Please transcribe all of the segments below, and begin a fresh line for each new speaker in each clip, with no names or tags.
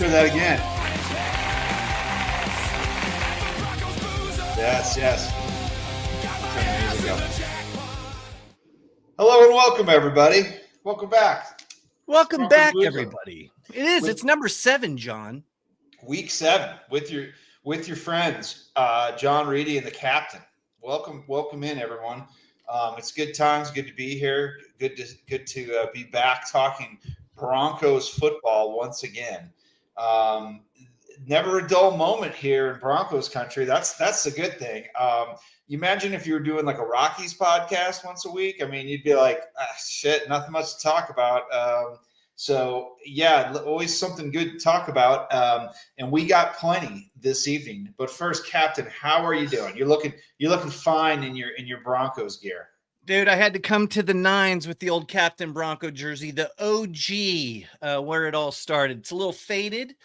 hear that again. Yes. Turn the music up. Hello and welcome, everybody. Welcome back.
Welcome back, everybody. It is. It's number 7, John.
Week 7 with your friends, John Reedy and the captain. Welcome in, everyone. It's good times. Good to be here. Good to be back talking Broncos football once again. Never a dull moment here in Broncos country. That's a good thing. You imagine if you were doing like a Rockies podcast once a week. I mean, you'd be like, shit, nothing much to talk about. So yeah, always something good to talk about. And we got plenty this evening. But first, Captain, how are you doing? You're looking fine in your Broncos gear.
Dude, I had to come to the nines with the old Captain Bronco jersey, the OG, where it all started. It's a little faded,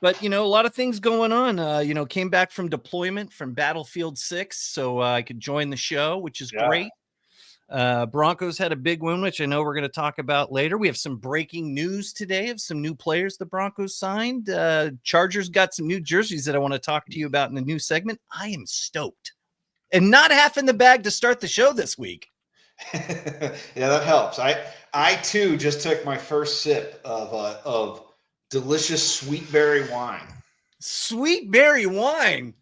but, a lot of things going on. Came back from deployment from Battlefield 6, so I could join the show, which is great. Broncos had a big win, which I know we're going to talk about later. We have some breaking news today of some new players the Broncos signed. Chargers got some new jerseys that I want to talk to you about in the new segment. I am stoked. And not half in the bag to start the show this week.
Yeah, that helps. I too just took my first sip of delicious sweet berry wine.
Sweet berry wine.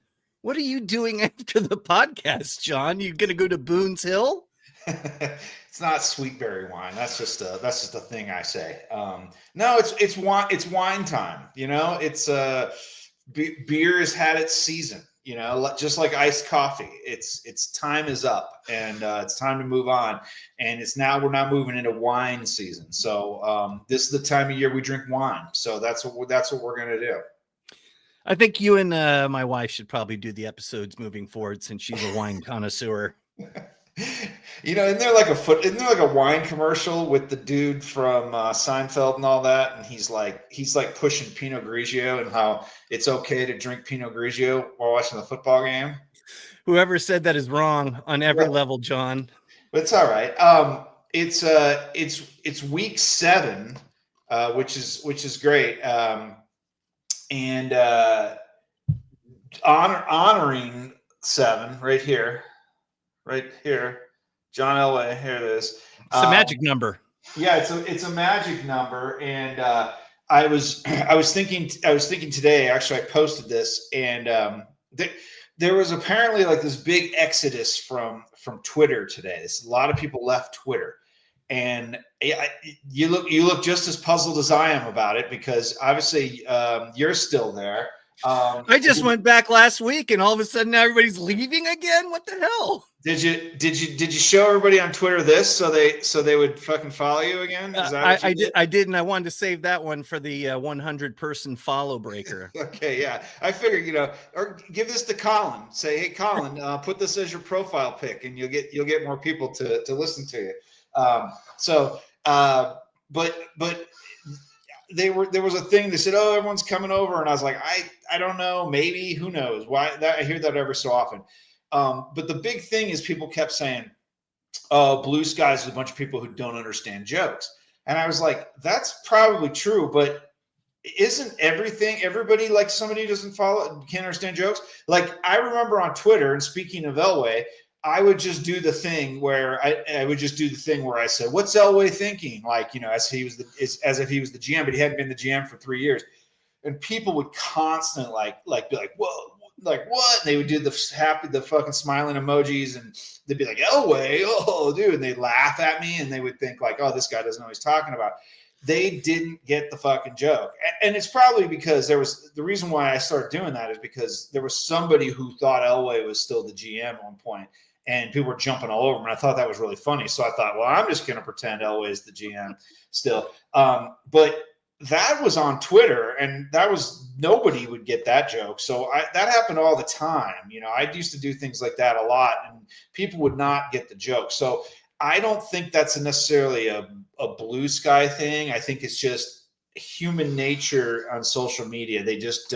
What are you doing after the podcast, John? You gonna go to Boone's Hill?
It's not sweet berry wine. That's just a thing I say. No, it's wine time. It's beer has had its season. Just like iced coffee, it's time is up, and it's time to move on. And we're now moving into wine season. So this is the time of year we drink wine. So that's what we're gonna do.
I think you and my wife should probably do the episodes moving forward, since she's a wine connoisseur.
Isn't there like a wine commercial with the dude from Seinfeld and all that, and he's like pushing Pinot Grigio and how it's okay to drink Pinot Grigio while watching the football game?
Whoever said that is wrong on every level, John.
But it's all right. It's week 7, which is great, and honoring 7 right here. John Elway, here it is.
It's a magic number.
Yeah, it's a magic number, and I was thinking today. Actually, I posted this, and there was apparently like this big exodus from Twitter today. A lot of people left Twitter, and you look just as puzzled as I am about it, because obviously you're still there.
I just went back last week, and all of a sudden now everybody's leaving again. What the hell?
Did you show everybody on Twitter this so they would fucking follow you again? Is that
I did, and I wanted to save that one for the 100-person follow breaker.
Okay, yeah. I figured, or give this to Colin. Say, hey, Colin, put this as your profile pic, and you'll get more people to listen to you. But there was a thing that said, oh, everyone's coming over, and I was like, I don't know, maybe, who knows? Why that I hear that ever so often. But the big thing is people kept saying, oh, Blue Skies is a bunch of people who don't understand jokes. And I was like, that's probably true, but isn't everybody like somebody who can't understand jokes? Like, I remember on Twitter, and speaking of Elway, I would just do the thing where I said, what's Elway thinking? Like, as if he was the GM, but he hadn't been the GM for 3 years. And people would constantly be like, whoa, like what? And they would do the fucking smiling emojis, and they'd be like, Elway, oh dude, and they'd laugh at me, and they would think like, oh, this guy doesn't know what he's talking about. They didn't get the fucking joke. And it's probably because the reason why I started doing that is because there was somebody who thought Elway was still the GM at one point, and people were jumping all over him. And I thought that was really funny. So I thought, well, I'm just going to pretend Elway is the GM still. But that was on Twitter, and nobody would get that joke. So that happened all the time. I used to do things like that a lot, and people would not get the joke. So I don't think that's necessarily a Blue Sky thing. I think it's just human nature on social media. They just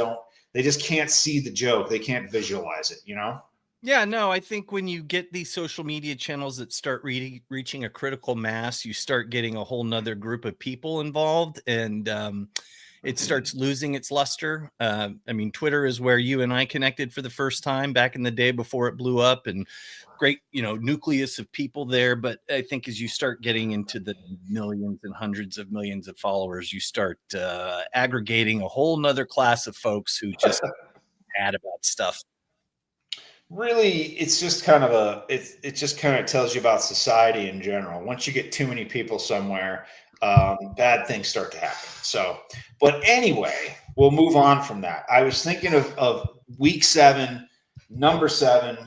can't see the joke. They can't visualize it,
Yeah, no, I think when you get these social media channels that start reaching a critical mass, you start getting a whole nother group of people involved. And it starts losing its luster. I mean, Twitter is where you and I connected for the first time back in the day before it blew up, and great, nucleus of people there. But I think as you start getting into the millions and hundreds of millions of followers, you start aggregating a whole nother class of folks who just mad about stuff.
Really, it's just kind of it just kind of tells you about society in general. Once you get too many people somewhere, bad things start to happen. So, but anyway, we'll move on from that. I was thinking of week 7, number 7,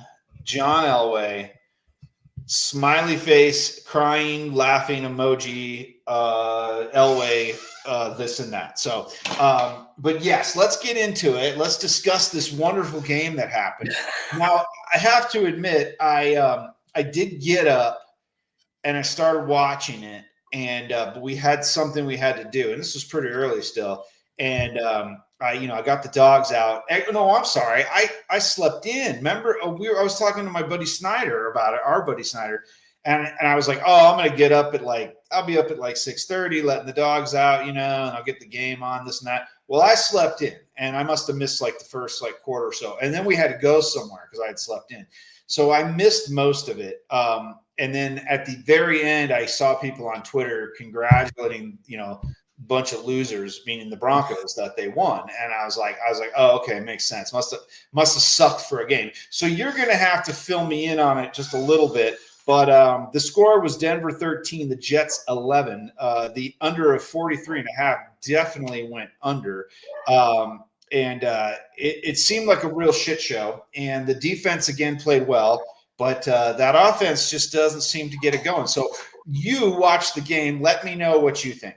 John Elway, smiley face, crying, laughing emoji, Elway, this and that. So, but yes, let's get into it. Let's discuss this wonderful game that happened. Now, I have to admit, I did get up and I started watching it, and but we had something we had to do, and this was pretty early still. And I got the dogs out. No, I'm sorry. I slept in. Remember, I was talking to my buddy Snyder about it, our buddy Snyder, and I was like, oh, I'm gonna get up at I'll be up at 6:30, letting the dogs out, and I'll get the game on, this and that. Well, I slept in, and I must have missed the first quarter or so, and then we had to go somewhere because I had slept in, so I missed most of it. And then at the very end, I saw people on Twitter congratulating, bunch of losers, meaning the Broncos, that they won. And I was like, oh, okay, makes sense. Must have sucked for a game. So you're going to have to fill me in on it just a little bit. But the score was Denver 13, the Jets 11. The under of 43.5 definitely went under. It seemed like a real shit show. And the defense again played well. But that offense just doesn't seem to get it going. So you watch the game. Let me know what you think.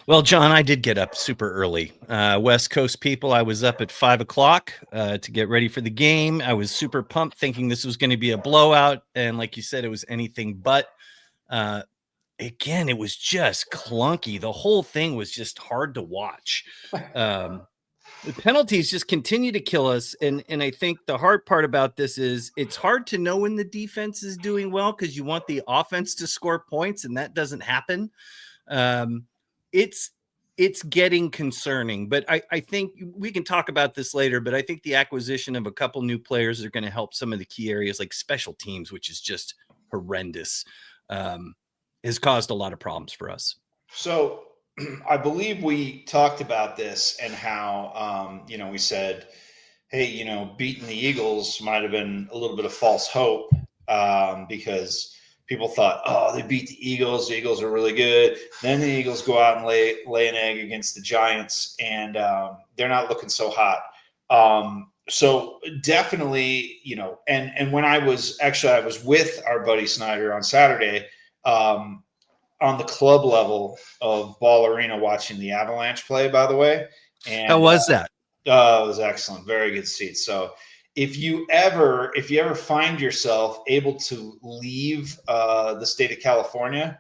Well, John, I did get up super early. West Coast people, I was up at 5 o'clock to get ready for the game. I was super pumped, thinking this was going to be a blowout. And like you said, it was anything but. Again, it was just clunky. The whole thing was just hard to watch. The penalties just continue to kill us. And I think the hard part about this is it's hard to know when the defense is doing well because you want the offense to score points, and that doesn't happen. It's getting concerning, but I think we can talk about this later, but I think the acquisition of a couple new players are going to help some of the key areas like special teams, which is just horrendous, has caused a lot of problems for us.
So I believe we talked about this and how, we said, hey, beating the Eagles might've been a little bit of false hope, because people thought, oh, they beat the Eagles. The Eagles are really good. Then the Eagles go out and lay an egg against the Giants, and they're not looking so hot. So definitely, and when I was with our buddy Snyder on Saturday on the club level of Ball Arena watching the Avalanche play, by the way. And
how was that?
It was excellent. Very good seats. So if you ever find yourself able to leave the state of California,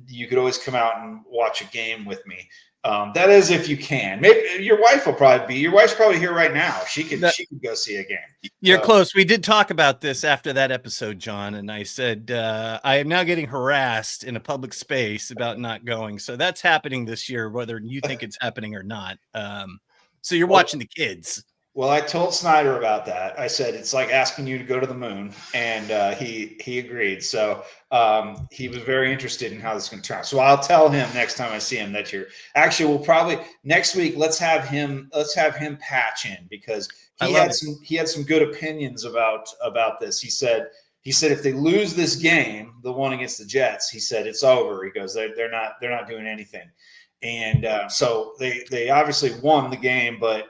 you could always come out and watch a game with me. That is, if you can. Maybe your wife's probably here right now. She could go see a game.
You're close. We did talk about this after that episode, John, and I said I am now getting harassed in a public space about not going. So that's happening this year, whether you think it's happening or not. So you're watching the kids.
Well, I told Snyder about that. I said, it's like asking you to go to the moon, and he agreed. So he was very interested in how this is going to turn out. So I'll tell him next time I see him that you're actually, we'll probably next week, let's have him patch in, because he had some good opinions about this. He said, if they lose this game, the one against the Jets, he said, it's over. He goes, they're not doing anything. And so they obviously won the game, but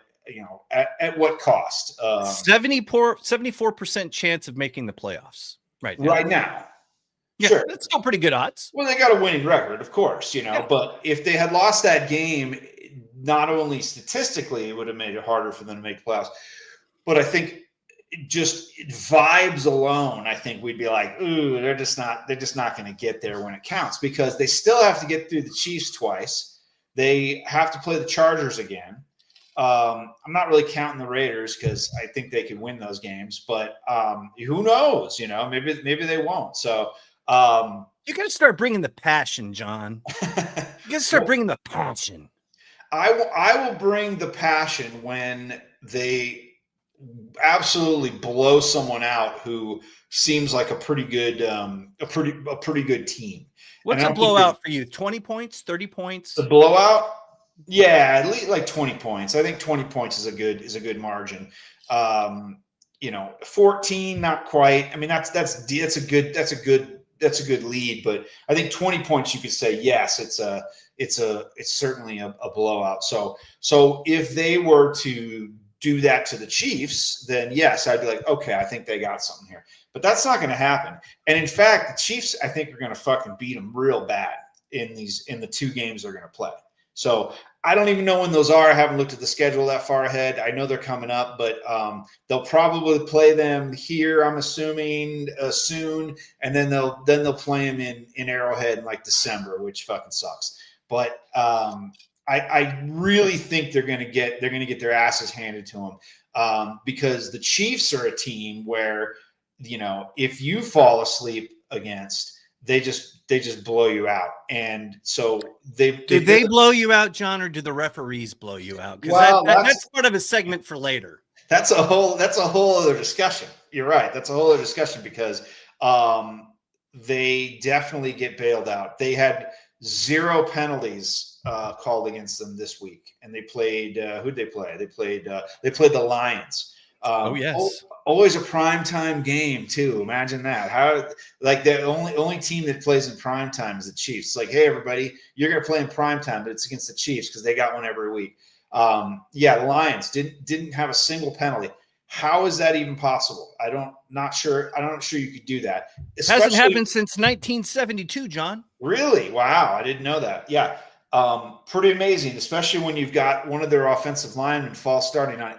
at what cost?
74% chance of making the playoffs right
now.
Yeah,
sure.
That's still pretty good odds.
Well, they got a winning record, of course, yeah. But if they had lost that game, not only statistically, it would have made it harder for them to make playoffs, but I think just vibes alone, I think we'd be like, ooh, they're just not going to get there when it counts, because they still have to get through the Chiefs twice. They have to play the Chargers again. I'm not really counting the Raiders because I think they could win those games, but who knows? Maybe they won't. So
you got to start bringing the passion, John. You got to start bringing the passion.
I will bring the passion when they absolutely blow someone out who seems like a pretty good team. And
What's
I
a
don't think they,
blowout for you? 20 points, 30
the
points?
blowout, yeah, at least like 20 points. I think 20 points is a good margin. 14, not quite. I mean, that's a good lead, but I think 20 points you could say yes, it's certainly a blowout. So if they were to do that to the Chiefs, then yes, I'd be like, okay, I think they got something here. But that's not going to happen. And in fact, the Chiefs, I think, are going to fucking beat them real bad in the 2 games they're going to play. So I don't even know when those are. I haven't looked at the schedule that far ahead. I know they're coming up, but they'll probably play them here, I'm assuming, soon, and then they'll play them in Arrowhead in like December, which fucking sucks. But I really think they're going to get their asses handed to them because the Chiefs are a team where, if you fall asleep against, they just blow you out. And so
Do they blow you out, John, or do the referees blow you out? Because that's part of a segment for later.
That's a whole other discussion. You're right. That's a whole other discussion because they definitely get bailed out. They had 0 penalties called against them this week, and they played. Who'd they play? They played the Lions.
Oh yes,
always a primetime game too. Imagine that. How like the only team that plays in primetime is the Chiefs. It's like, hey everybody, you're gonna play in primetime, but it's against the Chiefs because they got one every week. The Lions didn't have a single penalty. How is that even possible? Not sure you could do that.
Hasn't happened since 1972, John.
Really? Wow, I didn't know that. Yeah. Pretty amazing, especially when you've got one of their offensive linemen false starting on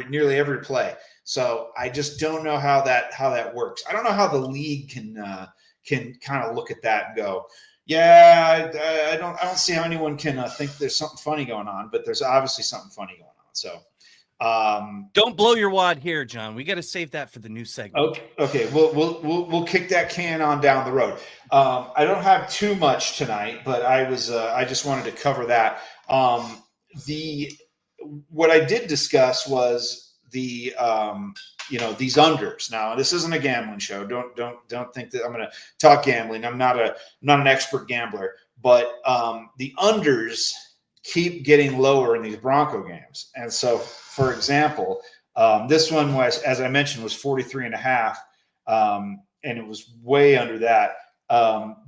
nearly every play. So I just don't know how that works. I don't know how the league can kind of look at that and go, yeah, I don't see how anyone can think there's something funny going on, but there's obviously something funny going on. So
don't blow your wad here, John. We got to save that for the new segment.
Okay. We'll kick that can on down the road. I don't have too much tonight, but I just wanted to cover that. What I did discuss was the these unders. Now, this isn't a gambling show. Don't think that I'm going to talk gambling. I'm not an expert gambler, but the unders keep getting lower in these Bronco games. And so, for example, this one was, as I mentioned, was 43.5, and it was way under that.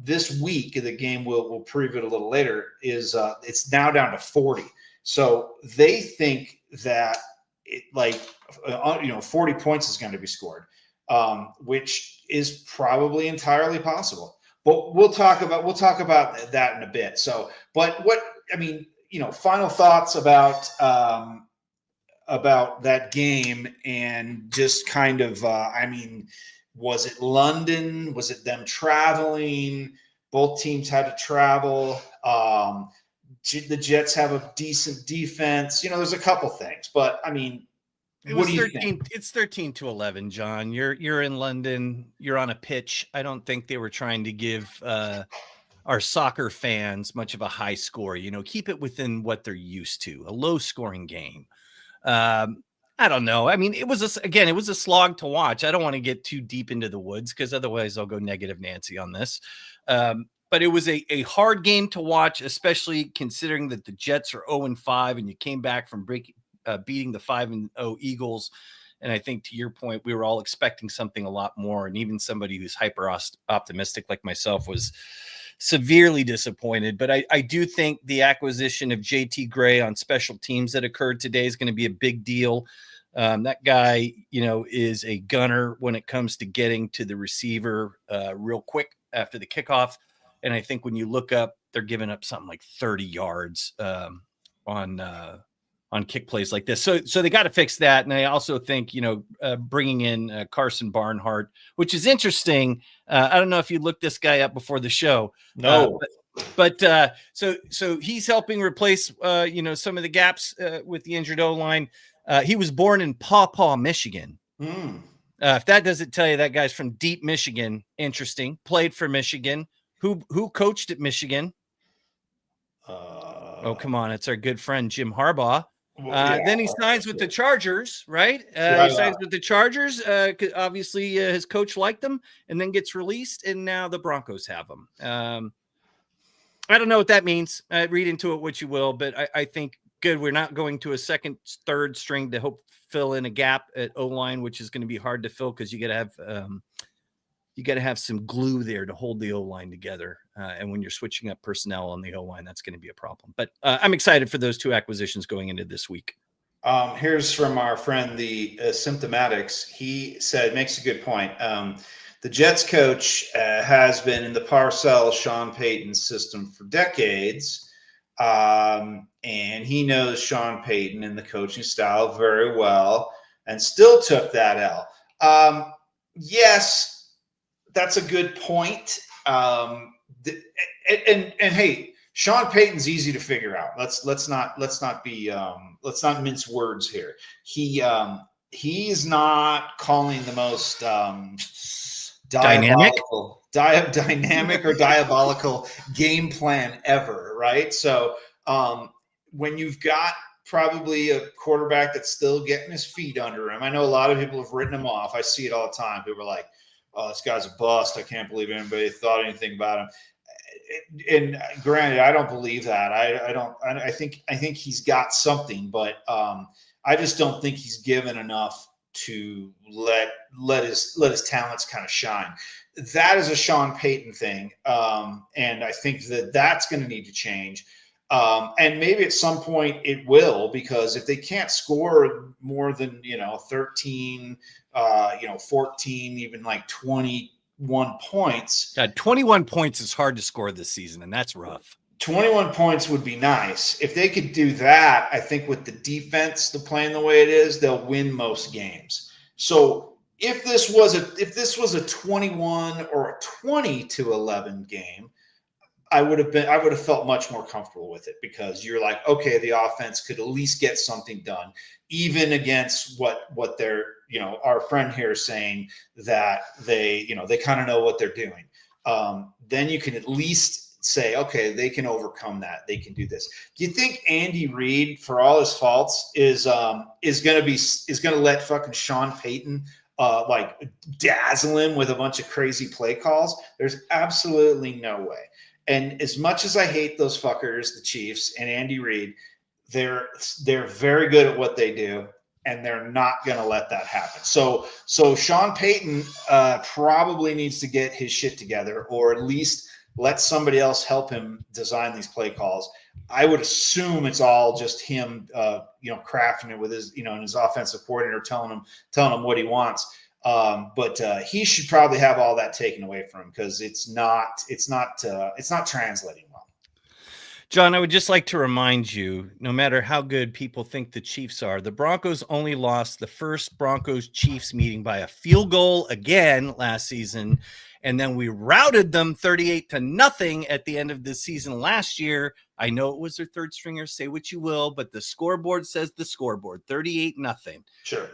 This week, the game we'll preview it a little later, is it's now down to 40. So they think that 40 points is going to be scored, which is probably entirely possible. But we'll talk about that in a bit. So, but final thoughts about that game and just kind of, was it London? Was it them traveling? Both teams had to travel. The Jets have a decent defense. There's a couple things, but what do you think?
It's 13-11, John. You're in London. You're on a pitch. I don't think they were trying to give our soccer fans much of a high score. Keep it within what they're used to, a low scoring game. I don't know. It was a slog to watch. I don't want to get too deep into the woods because otherwise I'll go negative Nancy on this. But it was a hard game to watch, especially considering that the Jets are 0-5 and you came back from beating the 5-0 Eagles. And I think to your point, we were all expecting something a lot more. And even somebody who's hyper optimistic like myself was severely disappointed. But I do think the acquisition of JT Gray on special teams that occurred today is going to be a big deal. That guy, is a gunner when it comes to getting to the receiver real quick after the kickoff. And I think when you look up, they're giving up something like 30 yards on kick plays like this. So they got to fix that. And I also think, bringing in Carson Barnhart, which is interesting. I don't know if you looked this guy up before the show.
No.
So he's helping replace, some of the gaps with the injured O-line. He was born in Paw Paw, Michigan. If that doesn't tell you, that guy's from deep Michigan. Interesting. Played for Michigan. Who coached at Michigan? Oh, come on. It's our good friend, Jim Harbaugh.
Yeah,
Then he signs with the Chargers, right? He signs with the Chargers. Obviously, his coach liked him and then gets released, and now the Broncos have him. I don't know what that means. Read into it what you will, but I think good. We're not going to a second, third string to hope fill in a gap at O-line, which is going to be hard to fill because you got to have some glue there to hold the O-line together. And when you're switching up personnel on the O-line, that's going to be a problem. But I'm excited for those two acquisitions going into this week.
Here's from our friend, the Symptomatics. He said, makes a good point. The Jets coach has been in the Parcells Sean Payton system for decades. And he knows Sean Payton and the coaching style very well and still took that L. Yes, that's a good point. And hey, Sean Payton's easy to figure out. Let's not mince words here. He's not calling the most dynamic or diabolical game plan ever, right? So when you've got probably a quarterback that's still getting his feet under him, I know a lot of people have written him off. I see it all the time. People are like, "Oh, this guy's a bust. I can't believe anybody thought anything about him." And granted, I don't believe that. I think he's got something, but I just don't think he's given enough to let his talents kind of shine. That is a Sean Payton thing, and I think that's going to need to change. And maybe at some point it will, because if they can't score more than 13, 14, even like 21 points.
21 points is hard to score this season, and that's rough.
21 points would be nice. If they could do that, I think with the defense, playing the way it is, they'll win most games. So if this was a 21 or a 20-11 game, I would have felt much more comfortable with it, because you're like, okay, the offense could at least get something done, even against what they're, our friend here is saying that they kind of know what they're doing. Then you can at least say, okay, they can overcome that. They can do this. Do you think Andy Reid, for all his faults, is going to let fucking Sean Payton dazzle him with a bunch of crazy play calls? There's absolutely no way. And as much as I hate those fuckers, the Chiefs and Andy Reid, they're very good at what they do, and they're not going to let that happen. So Sean Payton probably needs to get his shit together, or at least let somebody else help him design these play calls. I would assume it's all just him, crafting it with his, and his offensive coordinator telling him what he wants. But he should probably have all that taken away from him, because it's not translating well.
John, I would just like to remind you, no matter how good people think the Chiefs are, the Broncos only lost the first Broncos-Chiefs meeting by a field goal again last season, and then we routed them 38-0 at the end of the season last year. I know it was their third stringer, say what you will, but the scoreboard says the scoreboard, 38-0.
Sure.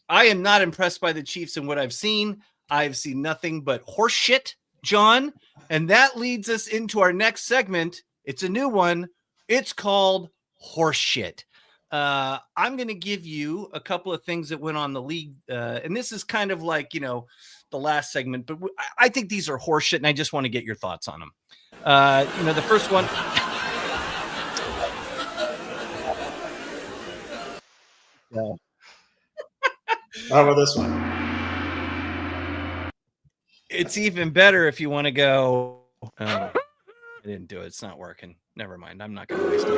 I am not impressed by the Chiefs in what I've seen. I've seen nothing but horse shit, John. And that leads us into our next segment. It's a new one. It's called horse shit. I'm going to give you a couple of things that went on the league. And this is kind of like, the last segment, but I think these are horse shit, and I just want to get your thoughts on them. The first one.
How about this one?
It's even better if you want to go. I didn't do it. It's not working. Never mind. I'm not going to waste my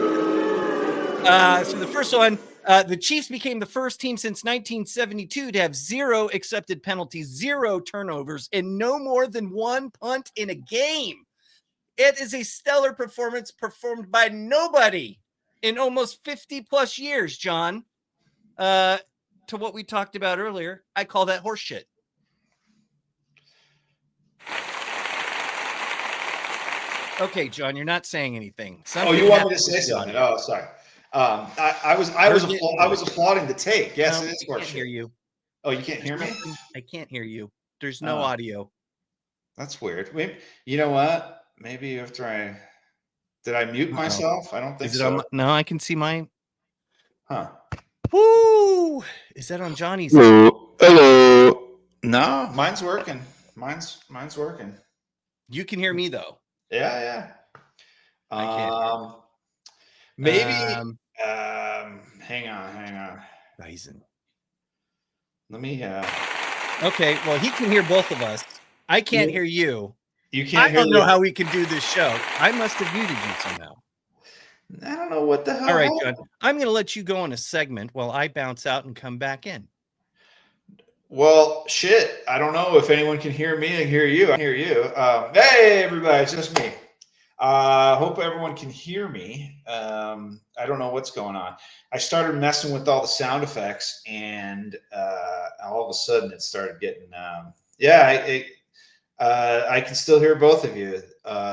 time. So the first one, the Chiefs became the first team since 1972 to have 0 accepted penalties, 0 turnovers, and no more than 1 punt in a game. It is a stellar performance performed by nobody in almost 50 plus years, John. To what we talked about earlier, I call that horse shit. Okay, John, you're not saying anything.
You want me to say something? Oh, sorry. I was applauding the take. Yes,
no,
it is
horse shit. I can't hear you.
Oh, you can't hear me?
I can't hear you. There's no audio.
That's weird. You know what? Maybe after I Did I mute myself? I don't think
Is it
so.
on? No, I can see mine.
Huh.
Woo! Is that on Johnny's?
Hello. No, mine's working. Mine's working.
You can hear me though.
Yeah.
I can't.
Maybe. Hang on.
Bison.
Let me.
Okay, well, he can hear both of us. I can't hear you.
You can't hear.
I don't know how we can do this show. I must have muted you somehow.
I don't know what the hell.
All right, John. I'm going to let you go on a segment while I bounce out and come back in.
Well, shit. I don't know if anyone can hear me and hear you. I hear you. Hey, everybody, it's just me. Hope everyone can hear me. I don't know what's going on. I started messing with all the sound effects, and all of a sudden it started getting. I can still hear both of you.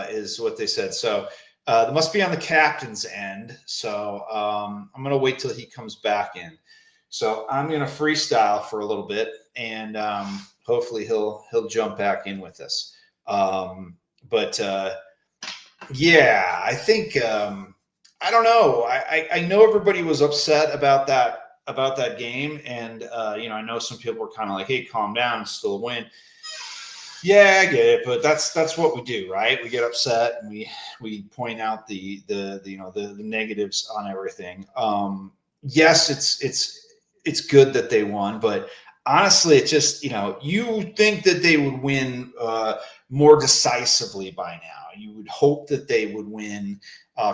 Is what they said. So it must be on the captain's end. So I'm gonna wait till he comes back in. So I'm gonna freestyle for a little bit, and hopefully he'll jump back in with us. Yeah, I think I don't know. I know everybody was upset about that game, and I know some people were kind of like, "Hey, calm down, it's still a win." Yeah, I get it, but that's what we do, right? We get upset and we point out the negatives on everything. Yes, it's good that they won, but honestly, it just you think that they would win more decisively by now. You would hope that they would win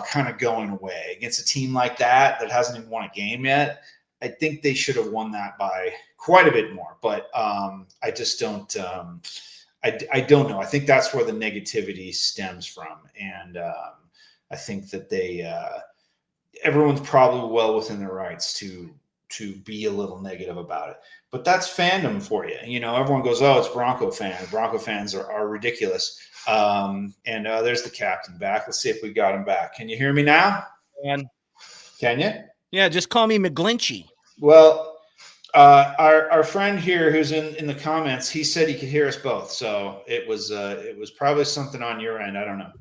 kind of going away against a team like that hasn't even won a game yet. I think they should have won that by quite a bit more, but I just don't. I don't know. I think that's where the negativity stems from, and I think that everyone's probably well within their rights to be a little negative about it. But that's fandom for you. Everyone goes, "Oh, it's Bronco fans. Bronco fans are ridiculous." There's the captain back. Let's see if we got him back. Can you hear me now? Can you?
Yeah, just call me McGlinchy.
Well, our friend here who's in the comments, he said he could hear us both. So it was probably something on your end. I don't know.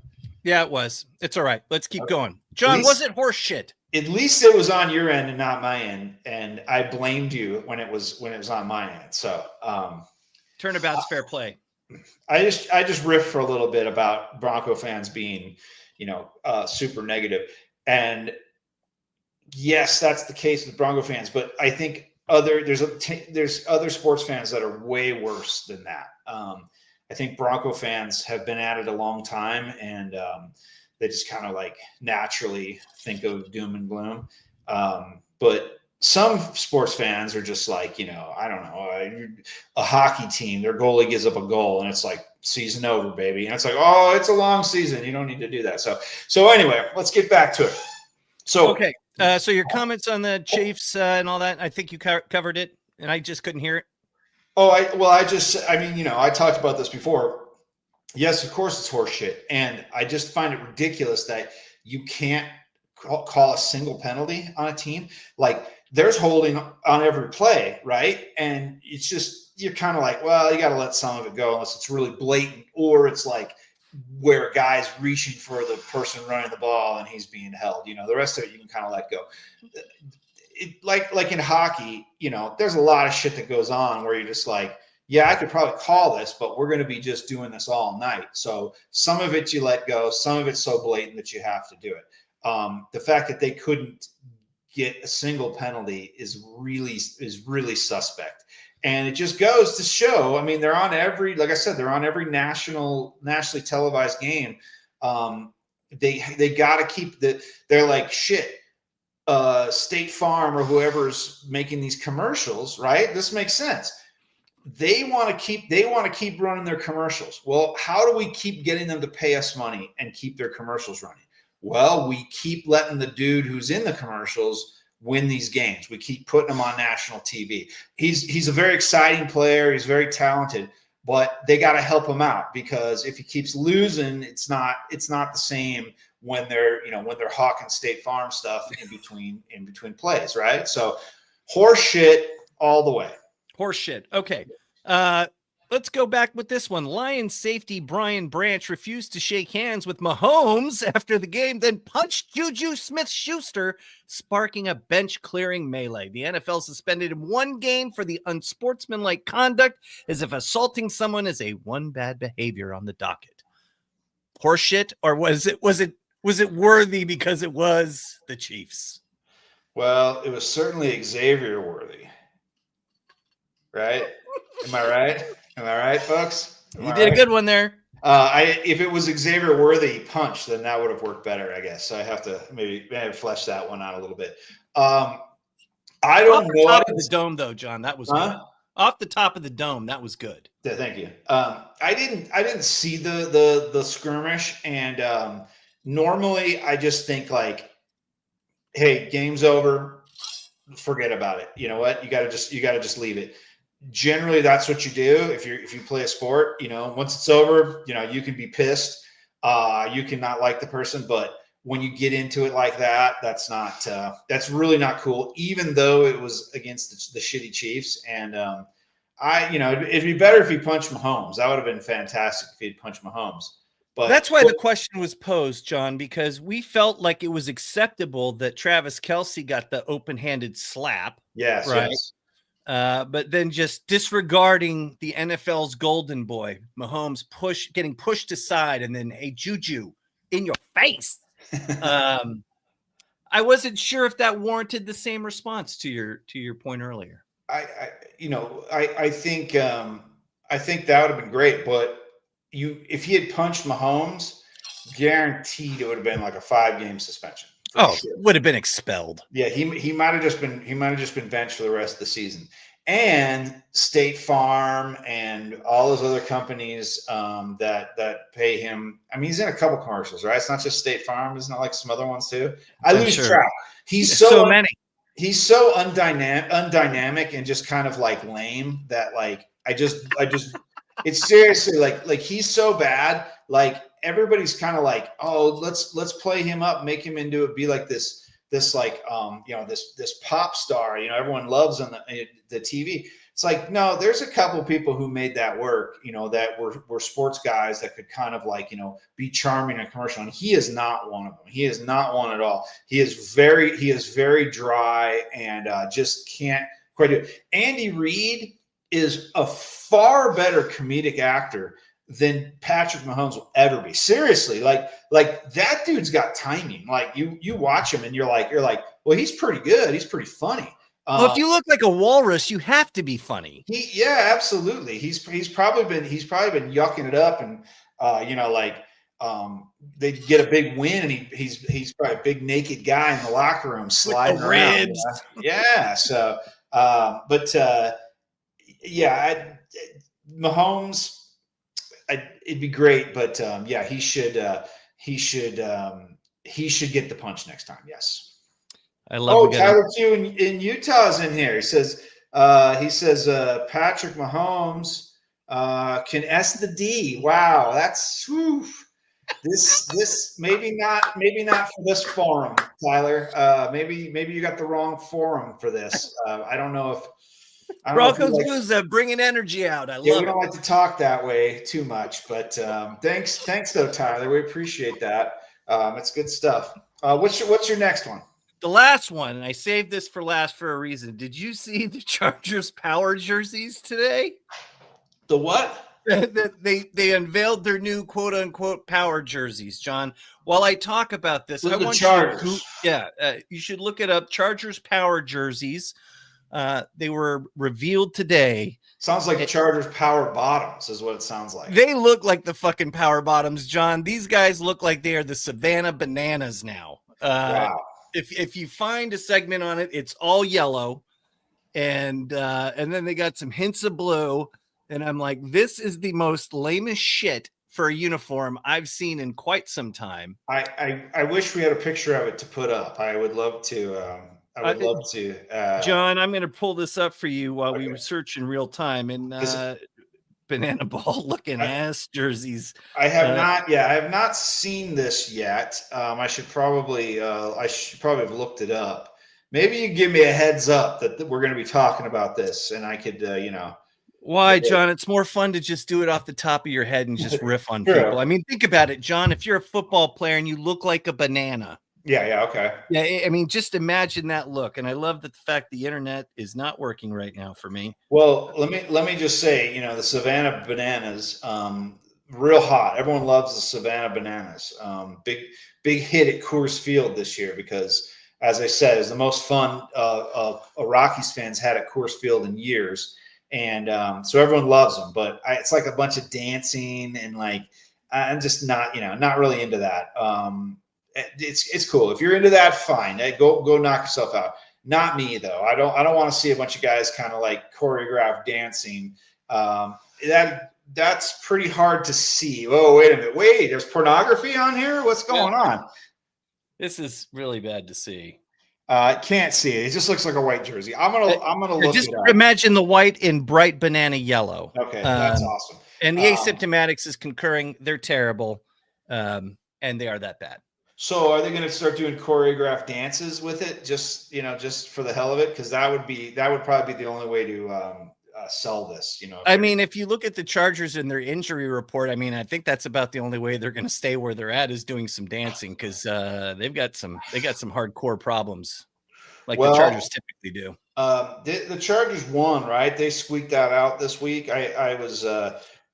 Yeah, it was. It's all right. Let's keep going. John, was it horse shit?
At least it was on your end and not my end, and I blamed you when it was on my end. So
turnabout's fair play.
I just riffed for a little bit about Bronco fans being, super negative, and yes, that's the case with Bronco fans. But I think there's other sports fans that are way worse than that. I think Bronco fans have been at it a long time, and they just kind of like naturally think of doom and gloom. But some sports fans are just like, I don't know, a hockey team, their goalie gives up a goal and it's like season over, baby. And it's like, oh, it's a long season. You don't need to do that. So anyway, let's get back to it. So,
okay. So your comments on the Chiefs and all that, I think you covered it and I just couldn't hear it.
Oh, I talked about this before. Yes, of course it's horseshit. And I just find it ridiculous that you can't call a single penalty on a team. Like there's holding on every play, right? And it's just, you're kind of like, well, you got to let some of it go unless it's really blatant, or it's like where a guy's reaching for the person running the ball and he's being held. The rest of it you can kind of let go. Like in hockey, there's a lot of shit that goes on where you're just like, yeah, I could probably call this, but we're going to be just doing this all night. So some of it you let go, some of it's so blatant that you have to do it. The fact that they couldn't get a single penalty is really suspect. And it just goes to show, they're on every, like I said, they're on every nationally televised game. They got to keep they're like, shit, State Farm or whoever's making these commercials, right? This makes sense. They want to keep running their commercials. Well, how do we keep getting them to pay us money and keep their commercials running? Well, we keep letting the dude who's in the commercials win these games. We keep putting him on national TV. He's a very exciting player. He's very talented, but they got to help him out, because if he keeps losing, it's not the same when they're hawking State Farm stuff in between plays, right? So horse shit all the way.
Horse shit. Okay. Let's go back with this one. Lions safety Brian Branch refused to shake hands with Mahomes after the game, then punched Juju Smith-Schuster, sparking a bench-clearing melee. The NFL suspended him 1 game for the unsportsmanlike conduct, as if assaulting someone is a one bad behavior on the docket. Horseshit, or was it worthy because it was the Chiefs?
Well, it was certainly Xavier worthy, right? Am I right? Am I right, folks?
You did a good one there.
If it was Xavier Worthy punch, then that would have worked better, I guess. So I have to maybe flesh that one out a little bit. I don't
Off the
know.
top of the dome, though, John, that was good. Off the top of the dome, that was good.
Yeah, thank you. I didn't see the skirmish, and normally I just think like, hey, game's over, forget about it. You know what? You gotta just leave it. Generally, that's what you do if you play a sport. Once it's over, you can be pissed, you can not like the person, but when you get into it like that, that's really not cool, even though it was against the shitty Chiefs. And it'd be better if he punched Mahomes. That would have been fantastic if he'd punched Mahomes. But
that's why the question was posed, John, because we felt like it was acceptable that Travis Kelce got the open-handed slap.
Yes,
right.
Yes.
But then just disregarding the NFL's golden boy, Mahomes getting pushed aside, and then, hey, Juju, in your face. I wasn't sure if that warranted the same response to your point earlier.
I think that would have been great, but if he had punched Mahomes, guaranteed it would have been like a 5-game suspension.
Sure. Would have been expelled.
Yeah, he might have just been benched for the rest of the season. And State Farm and all those other companies that pay him. I mean, he's in a couple commercials, right? It's not just State Farm. Isn't it like some other ones too? I lose track. He's so many. He's so undynamic and just kind of like lame that like I just it's seriously like he's so bad. Like everybody's kind of like, oh, let's play him up, make him into it, be like this like this pop star, everyone loves on the TV. It's like, no, there's a couple people who made that work, that were sports guys that could kind of like, be charming in a commercial. And he is not one of them. He is not one at all. He is very dry and just can't quite do it. Andy Reid is a far better comedic actor than Patrick Mahomes will ever be. Seriously, like that dude's got timing. Like you watch him and you're like, well, he's pretty good. He's pretty funny.
Well, if you look like a walrus, you have to be funny.
Yeah, absolutely. He's probably been yucking it up, and they get a big win, and he's probably a big naked guy in the locker room sliding around. Yeah. So, Mahomes. It'd be great, but he should get the punch next time. Yes.
I love.
Tyler Q in Utah's in here. He says Patrick Mahomes can S the D. Wow, that's this maybe not for this forum, Tyler. Maybe you got the wrong forum for this. I don't know if.
Broncos Booze Up, bringing energy out. I love it.
We don't like to talk that way too much, but thanks though, Tyler. We appreciate that. It's good stuff. What's your next one?
The last one, and I saved this for last for a reason. Did you see the Chargers power jerseys today?
The what?
They unveiled their new quote unquote power jerseys, John. While I talk about this, I want
Chargers.
You should look it up. Chargers power jerseys. They were revealed today.
Sounds like Chargers power bottoms is what it sounds like.
They look like the fucking power bottoms, John. These guys look like they are the Savannah Bananas now.
Wow.
If you find a segment on it, it's all yellow, and then they got some hints of blue, and I'm like, this is the most lamest shit for a uniform I've seen in quite some time.
I wish we had a picture of it to put up. I would love to. I would love to.
John, I'm going to pull this up for you while we research in real time. And banana ball looking ass jerseys.
I have not seen this yet. I should probably have looked it up. Maybe you give me a heads up that we're going to be talking about this, and I could,
Why, John? It's more fun to just do it off the top of your head and just riff on
True.
people. I mean, think about it, John. If you're a football player and you look like a banana.
Yeah, okay.
Yeah, I mean, just imagine that look. And I love the fact the internet is not working right now for me.
Well, let me just say, the Savannah Bananas, real hot. Everyone loves the Savannah Bananas. Big hit at Coors Field this year because, as I said, it's the most fun Rockies fans had at Coors Field in years, and so everyone loves them. But it's like a bunch of dancing and like I'm just not really into that. It's cool if you're into that. Fine, go knock yourself out. Not me though. I don't want to see a bunch of guys kind of like choreographed dancing. That's pretty hard to see. Oh, wait a minute. Wait, there's pornography on here? What's going on?
This is really bad to see.
I can't see it. It just looks like a white jersey. I'm gonna look
just
it up.
Imagine the white in bright banana yellow.
Okay, that's awesome.
And the asymptomatics is concurring. They're terrible, and they are that bad.
So are they going to start doing choreographed dances with it, just for the hell of it? Because that would probably be the only way to sell this.
I mean, if you look at the Chargers and their injury report, I mean, I think that's about the only way they're going to stay where they're at is doing some dancing because they've got some hardcore problems, like the Chargers typically do.
The Chargers won, right? They squeaked that out this week. I was.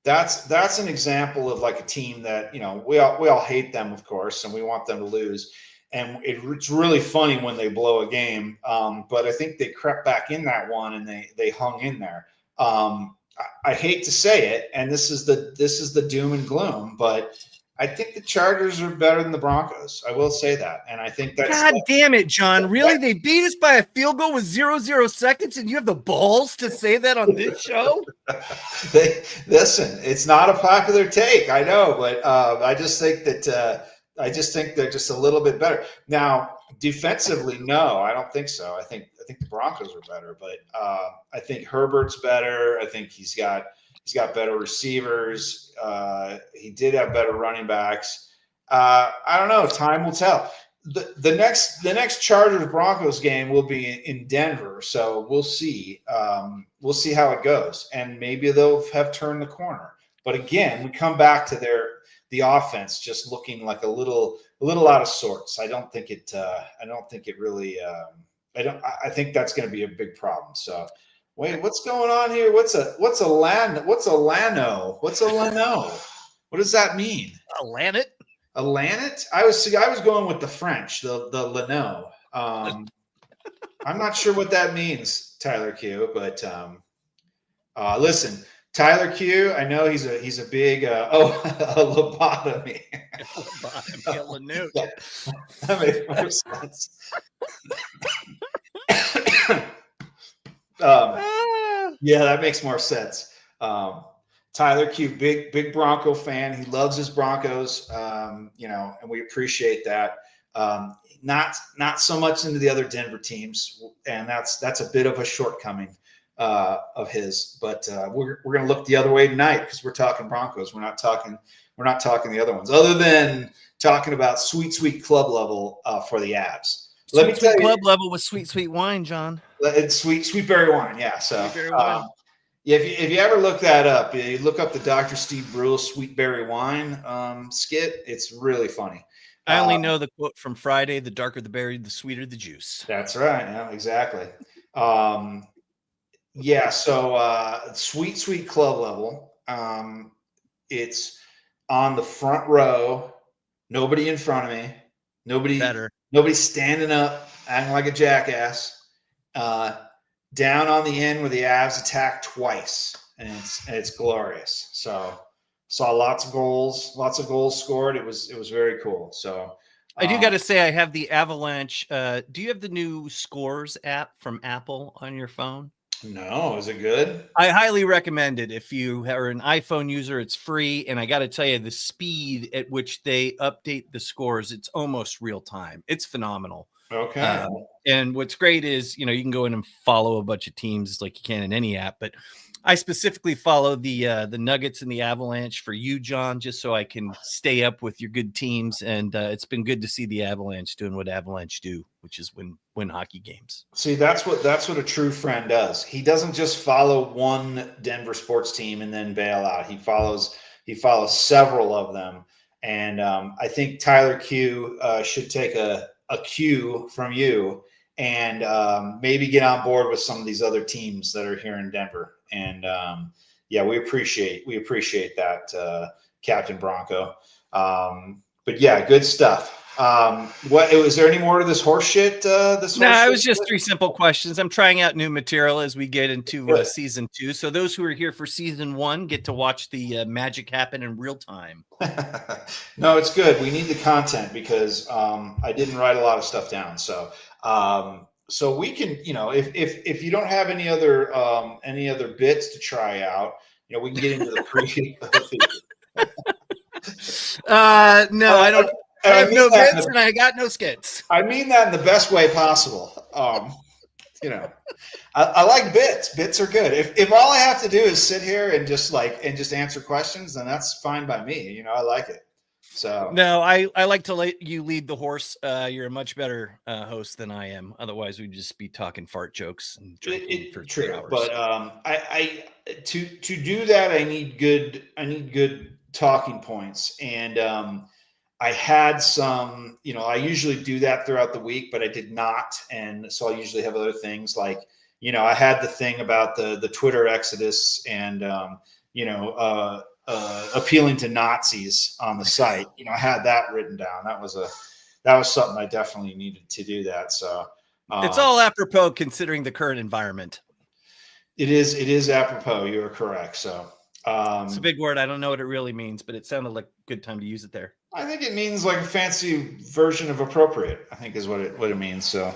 That's an example of like a team that we all hate them, of course, and we want them to lose. And it's really funny when they blow a game, but I think they crept back in that one and they hung in there. I hate to say it, and this is the doom and gloom, but I think the Chargers are better than the Broncos. I will say that, and I think that's.
God damn it, John! Really, they beat us by a field goal with 0 seconds, and you have the balls to say that on this show?
Listen, it's not a popular take, I know, but I just think that they're just a little bit better. Now, defensively, no, I don't think so. I think the Broncos are better, but I think Herbert's better. I think he's got better receivers. He did have better running backs. I don't know. Time will tell. The next Chargers Broncos game will be in Denver, so we'll see. We'll see how it goes, and maybe they'll have turned the corner. But again, we come back to the offense just looking like a little out of sorts. I don't think it really. I think that's going to be a big problem. So. Wait, what's going on here? What's a Lano? What's a Lano? What does that mean?
A Lanet?
A Lanet? I was going with the French, the Lano. I'm not sure what that means, Tyler Q. But listen, Tyler Q. I know he's a big a lobotomy.
Lobotomy, a Lanoot.
That makes more sense. Yeah, that makes more sense. Tyler Q, big Bronco fan. He loves his Broncos, and we appreciate that. Not so much into the other Denver teams, and that's a bit of a shortcoming of his. But we're going to look the other way tonight because we're talking Broncos. We're not talking the other ones, other than talking about sweet club level for the Avs.
Let me tell you, club level with sweet wine, John.
It's sweet berry wine, yeah. So,
wine.
If you ever look that up, you look up the Dr. Steve Brule sweet berry wine skit. It's really funny.
I only know the quote from Friday: "The darker the berry, the sweeter the juice."
That's right. Yeah, exactly. Yeah. So sweet club level. It's on the front row. Nobody in front of me. Nobody standing up, acting like a jackass. Down on the end where the Avs attack twice, and it's glorious. So saw lots of goals scored. It was very cool. So
I do got to say I have the Avalanche. Do you have the new Scores app from Apple on your phone?
No, is it good?
I highly recommend it. If you are an iPhone user, it's free. And I got to tell you, the speed at which they update the scores, it's almost real time. It's phenomenal.
Okay.
And what's great is, you can go in and follow a bunch of teams like you can in any app, but I specifically follow the Nuggets and the Avalanche for you, John, just so I can stay up with your good teams. And it's been good to see the Avalanche doing what Avalanche do, which is win hockey games.
See, that's what a true friend does. He doesn't just follow one Denver sports team and then bail out. He follows several of them. And I think Tyler Q should take a cue from you and maybe get on board with some of these other teams that are here in Denver. And yeah, we appreciate that, Captain Bronco. But yeah, good stuff. Was there any more to this horse shit?
No, it was just 3 simple questions. I'm trying out new material as we get into season 2. So those who are here for season 1 get to watch the magic happen in real time.
No, it's good. We need the content because I didn't write a lot of stuff down. So so we can, if you don't have any other bits to try out, we can get into the preview.
No, I don't. I have no bits and I got no skits.
I mean that in the best way possible. I like bits. Bits are good. If all I have to do is sit here and just answer questions, then that's fine by me. I like it. So
no, I like to let you lead the horse. You're a much better host than I am. Otherwise, we'd just be talking fart jokes and drinking for 3 hours.
But I to do that, I need good talking points, and I had some. I usually do that throughout the week, but I did not, and so I usually have other things like I had the thing about the Twitter exodus and appealing to Nazis on the site. I had that written down. That was something I definitely needed to do that. So
it's all apropos considering the current environment.
It is apropos. You are correct. So
it's a big word. I don't know what it really means, but it sounded like a good time to use it there.
I think it means like a fancy version of appropriate, I think is what it means. So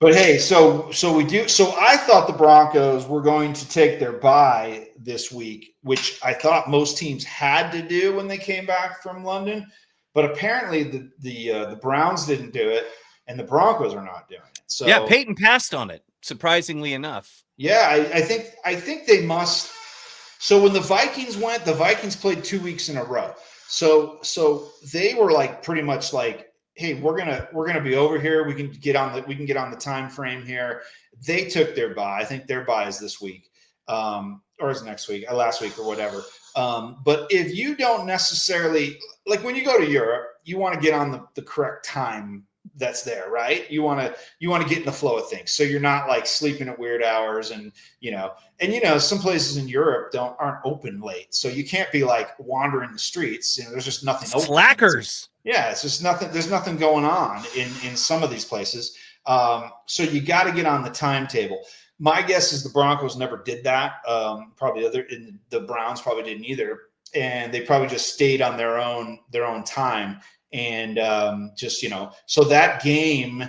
but hey, so we do. So I thought the Broncos were going to take their bye this week, which I thought most teams had to do when they came back from London. But apparently the Browns didn't do it, and the Broncos are not doing it. So
yeah, Peyton passed on it, surprisingly enough.
Yeah, I think they must. So when the Vikings went, the Vikings played 2 weeks in a row. So they were like pretty much like, hey, we're gonna be over here. We can get on the time frame here. They took their bye. I think their bye is this week, or is next week, last week, or whatever. But if you don't necessarily like when you go to Europe, you want to get on the correct time that's there, right? You want to get in the flow of things, so you're not like sleeping at weird hours, and some places in Europe aren't open late, so you can't be like wandering the streets. There's just nothing open.
Slackers.
Yeah, it's just nothing. There's nothing going on in some of these places. So you got to get on the timetable. My guess is the Broncos never did that. The Browns probably didn't either, and they probably just stayed on their own time. And so that game,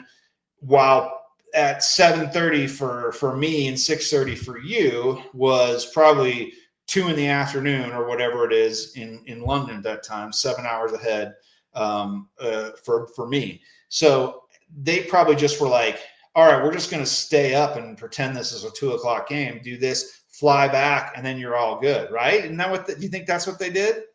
while at 7:30 for me and 6:30 for you, was probably 2 p.m. or whatever it is in London at that time, 7 hours ahead for me. So they probably just were like, all right, we're just going to stay up and pretend this is a 2:00 game, do this, fly back, and then you're all good, right? Isn't that what you think that's what they did?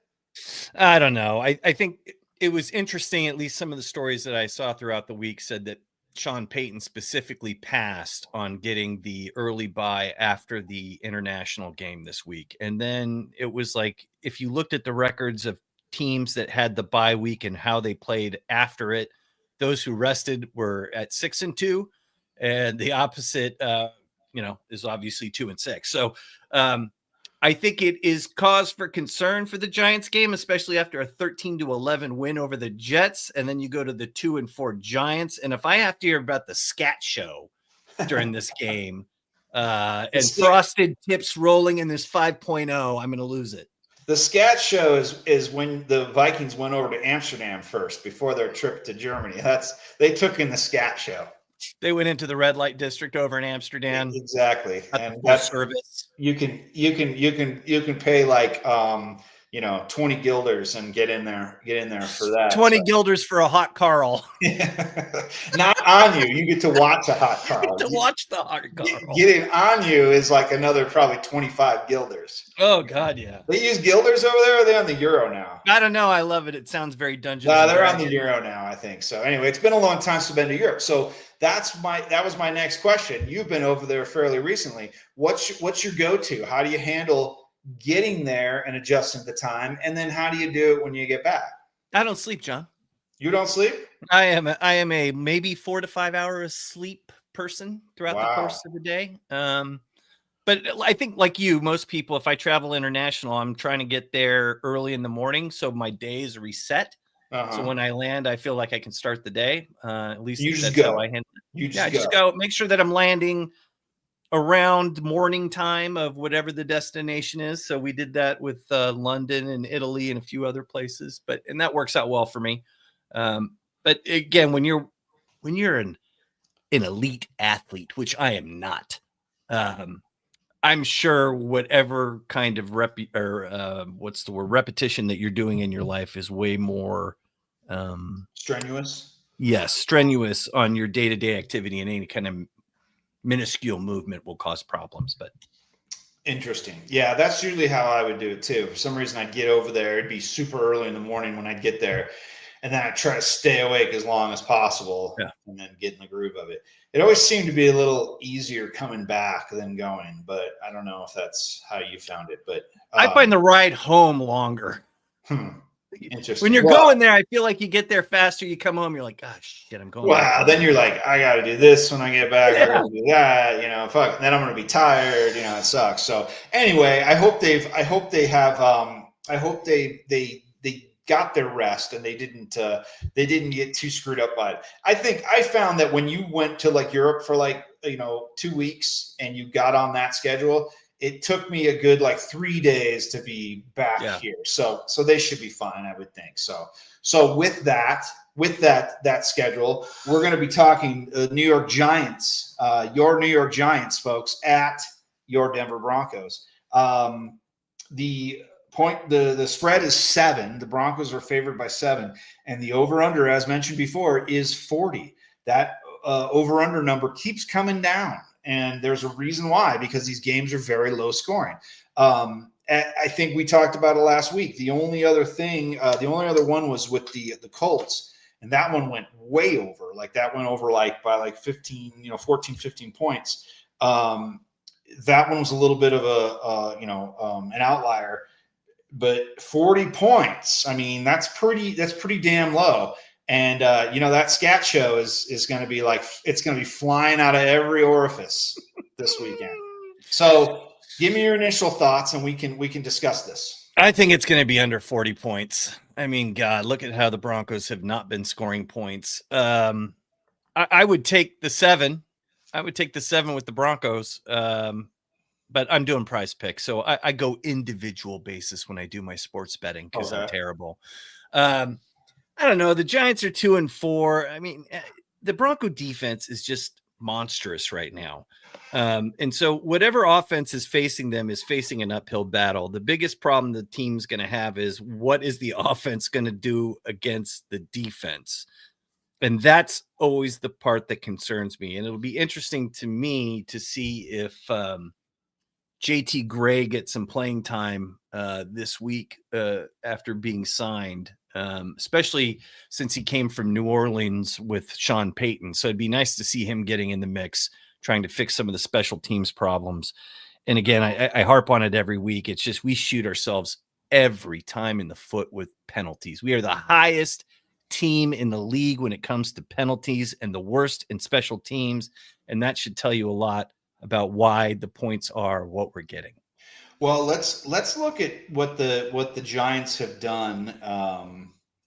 I don't know. I think it was interesting. At least some of the stories that I saw throughout the week said that Sean Payton specifically passed on getting the early bye after the international game this week. And then it was like, if you looked at the records of teams that had the bye week and how they played after it, those who rested were at 6-2, and the opposite, is obviously 2-6. So, I think it is cause for concern for the Giants game, especially after a 13-11 win over the Jets. And then you go to the 2-4 Giants. And if I have to hear about the scat show during this game and frosted tips rolling in this 5.0, I'm going to lose it.
The scat show is when the Vikings went over to Amsterdam first before their trip to Germany. They took in the scat show.
They went into the red light district over in Amsterdam.
Exactly.
And that service.
You can pay like 20 guilders and get in there for that.
20
So.
guilders for a hot Carl.
Not on you. You get to watch a hot Carl.
To watch the hot Carl.
Getting on you is like another probably 25 guilders.
Oh God, yeah.
They use guilders over there, or are they on the Euro now?
I don't know. I love it. It sounds very Dungeons.
They're on the Euro now, I think. So anyway, it's been a long time since I've been to Europe. So that was my next question. You've been over there fairly recently. What's your go-to? How do you handle getting there and adjusting the time? And then how do you do it when you get back?
I don't sleep, John.
You don't sleep?
I am a maybe 4 to 5 hours sleep person throughout the course of the day. But I think like you, most people, if I travel international, I'm trying to get there early in the morning so my day is reset. So when I land, I feel like I can start the day. At least that's how I handle it. I just go make sure that I'm landing around morning time of whatever the destination is. So we did that with London and Italy and a few other places, and that works out well for me. But again, when you're an elite athlete, which I am not, I'm sure whatever kind of repetition that you're doing in your life is way more
strenuous.
Yes, strenuous on your day-to-day activity, and any kind of minuscule movement will cause problems. But
interesting. Yeah, that's usually how I would do it too. For some reason, I'd get over there. It'd be super early in the morning when I'd get there. And then I try to stay awake as long as possible and then get in the groove of it. It always seemed to be a little easier coming back than going, but I don't know if that's how you found it. But
I find the ride home longer.
Interesting.
When you're going there, I feel like you get there faster. You come home, you're like, oh shit, I'm going.
Wow. Then you're like, I got to do this when I get back. I got to do that. Fuck. And then I'm going to be tired. It sucks. So anyway, I hope they got their rest and they didn't get too screwed up by it. I found that when you went to like Europe for 2 weeks and you got on that schedule, it took me a good 3 days to be back here. So they should be fine, I would think. So with that schedule, we're going to be talking New York Giants, your New York Giants, folks, at your Denver Broncos. The spread is 7. The Broncos are favored by 7, and the over-under, as mentioned before, is 40. That over-under number keeps coming down, and there's a reason why, because these games are very low scoring. I think we talked about it last week. The only other one was with the Colts, and that one went way over. That went over by 15, 14, 15 points. That one was a little bit of an outlier. But 40 points, I mean, that's pretty damn low. And, that scat show is going to be it's going to be flying out of every orifice this weekend. So give me your initial thoughts and we can discuss this.
I think it's going to be under 40 points. I mean, God, look at how the Broncos have not been scoring points. I would take the 7. I would take the 7 with the Broncos. But I'm doing prize picks, so I go individual basis when I do my sports betting because I'm terrible. I don't know. The Giants are 2-4. I mean, the Bronco defense is just monstrous right now. And so whatever offense is facing them is facing an uphill battle. The biggest problem the team's going to have is what is the offense going to do against the defense? And that's always the part that concerns me. And it'll be interesting to me to see if JT Gray gets some playing time this week after being signed, especially since he came from New Orleans with Sean Payton. So it'd be nice to see him getting in the mix, trying to fix some of the special teams problems. And again, I harp on it every week. It's just we shoot ourselves every time in the foot with penalties. We are the highest team in the league when it comes to penalties and the worst in special teams. And that should tell you a lot about why the points are what we're getting.
Well, let's look at what the Giants have done.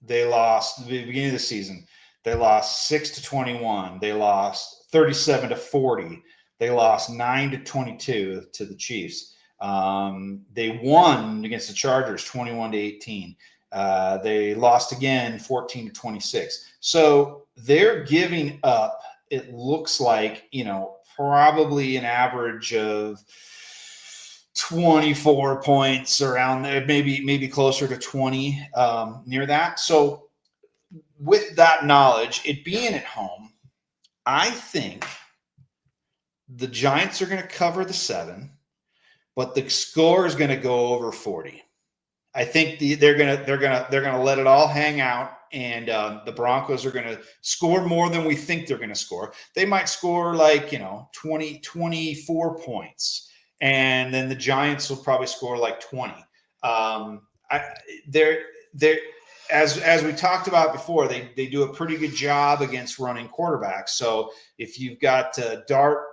They lost at the beginning of the season. They lost 6-21. They lost 37-40. They lost 9-22 to the Chiefs. They won against the Chargers 21-18. They lost again 14-26. So they're giving up, it looks like, probably an average of 24 points around there, maybe closer to 20, near that. So with that knowledge, it being at home, I think the Giants are going to cover the 7, but the score is going to go over 40. I think they're gonna let it all hang out, and the Broncos are gonna score more than we think they're gonna score. They might score like 20, 24 points, and then the Giants will probably score like 20. They're as we talked about before, they do a pretty good job against running quarterbacks. So if you've got Dart,